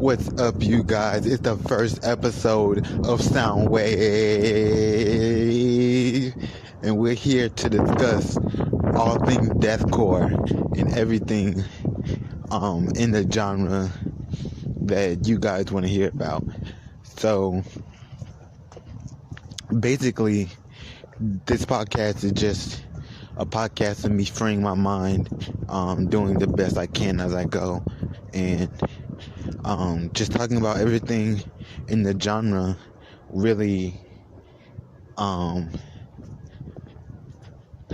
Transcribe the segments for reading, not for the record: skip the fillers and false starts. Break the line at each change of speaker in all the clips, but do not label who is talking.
What's up, you guys? It's the first episode of SoundWave, and we're here to discuss all things deathcore and everything in the genre that you guys want to hear about. So basically, this podcast is just a podcast of me freeing my mind, doing the best I can as I go, and just talking about everything in the genre, really,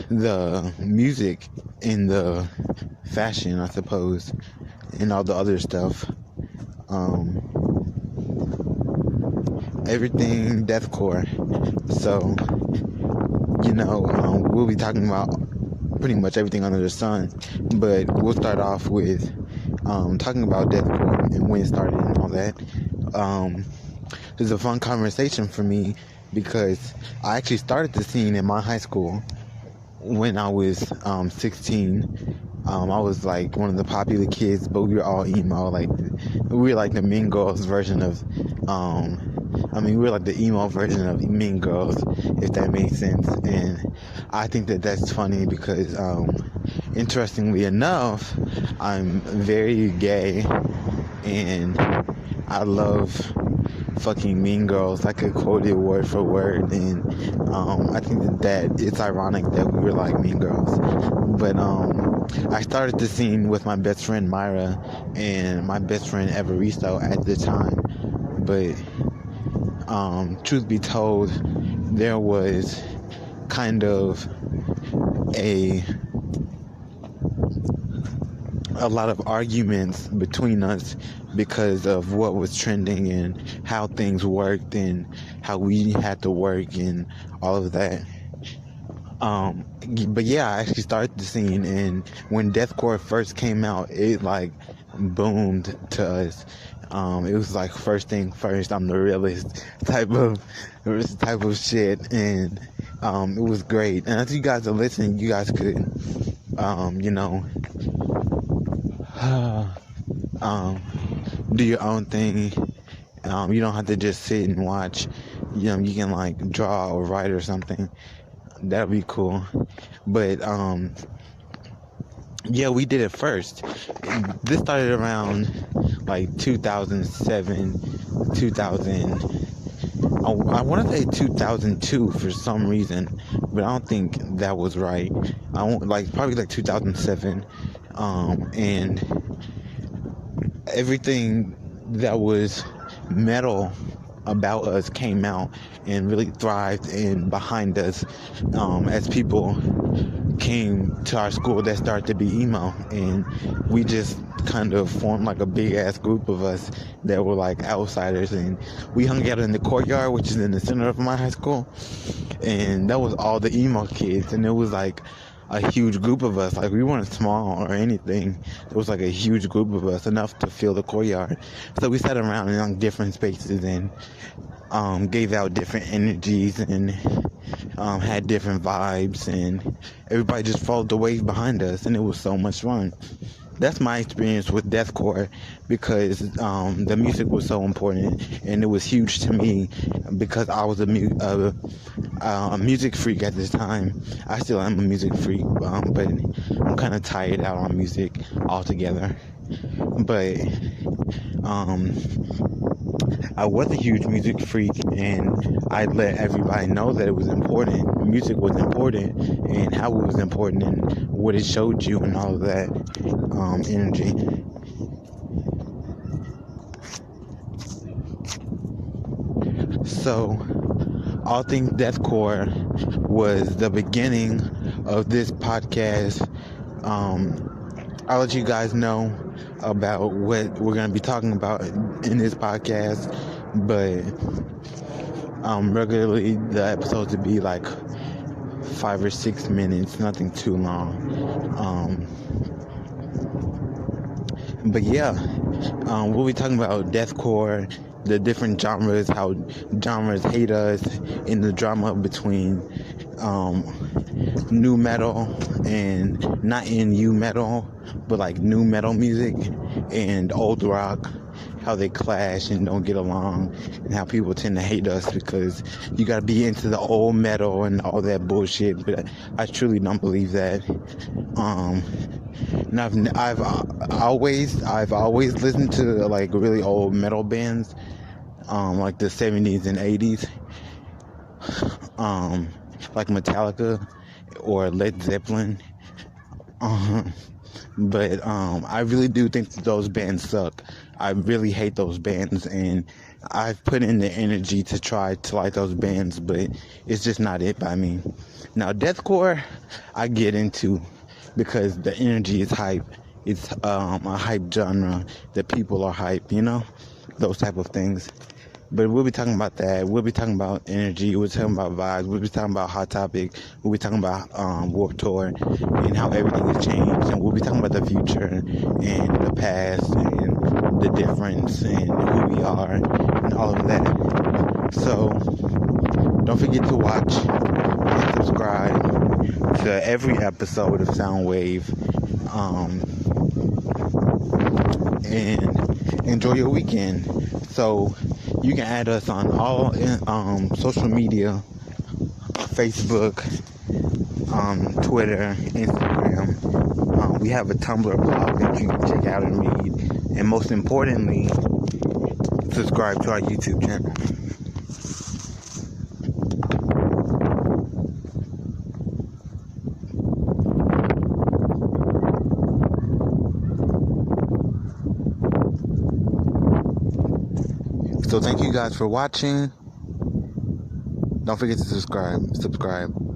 the music and the fashion, I suppose, and all the other stuff, everything deathcore. So, we'll be talking about pretty much everything under the sun, but we'll start off with talking about deathcore and when it started and all that. It's a fun conversation for me because I actually started the scene in my high school when I was 16. I was like one of the popular kids, but we were all emo. We were like the Mean Girls version of we were like the emo version of Mean Girls, if that makes sense. And I think that that's funny because, interestingly enough, I'm very gay and I love fucking Mean Girls. I could quote it word for word, and I think that it's ironic that we were like Mean Girls. But I started the scene with my best friend Myra and my best friend Evaristo at the time. But truth be told, there was kind of a lot of arguments between us because of what was trending and how things worked and how we had to work and all of that. But yeah, I actually started the scene, and when deathcore first came out, it like boomed to us. It was like first thing first, I'm the realist type of shit, and it was great. And if you guys are listening, you guys could do your own thing. You don't have to just sit and watch. You can like draw or write or something. That'd be cool. But yeah, we did it first. This started around like 2007, 2000. I want to say 2002 for some reason, but I don't think that was right. Probably like 2007, and everything that was metal about us came out and really thrived and behind us, as people came to our school that started to be emo, and we just kind of formed like a big ass group of us that were like outsiders, and we hung out in the courtyard, which is in the center of my high school, and that was all the emo kids, and it was like a huge group of us. Like, we weren't small or anything. It was like a huge group of us, enough to fill the courtyard. So we sat around in like different spaces and gave out different energies and had different vibes, and everybody just followed the wave behind us, and it was so much fun. That's my experience with deathcore, because the music was so important, and it was huge to me because I was a music freak at this time. I still am a music freak, but I'm kind of tired out on music altogether. But I was a huge music freak, and I let everybody know that it was important. Music was important, and how it was important, and what it showed you, and all of that energy. So, All Things Deathcore was the beginning of this podcast. I'll let you guys know about what we're going to be talking about in this podcast, but regularly the episodes would be like 5 or 6 minutes, nothing too long. But yeah, we'll be talking about deathcore, the different genres, how genres hate us, in the drama between new metal and not in new metal, but like new metal music and old rock, how they clash and don't get along, and how people tend to hate us because you gotta be into the old metal and all that bullshit. But I truly don't believe that. And I've always listened to like really old metal bands, like the 70s and 80s, like Metallica or Led Zeppelin. But I really do think that those bands suck. I really hate those bands, and I've put in the energy to try to like those bands, but it's just not it by me. Now, deathcore, I get into because the energy is hype. It's a hype genre that people are hype, those type of things. But we'll be talking about that. We'll be talking about energy. We'll be talking about vibes. We'll be talking about Hot Topic. We'll be talking about Warped Tour and how everything has changed. And we'll be talking about the future and the past and the difference and who we are and all of that. So don't forget to watch and subscribe to every episode of SoundWave. And enjoy your weekend. So you can add us on all social media: Facebook, Twitter, Instagram. We have a Tumblr blog that you can check out and read, and most importantly, subscribe to our YouTube channel. So thank you guys for watching. Don't forget to subscribe.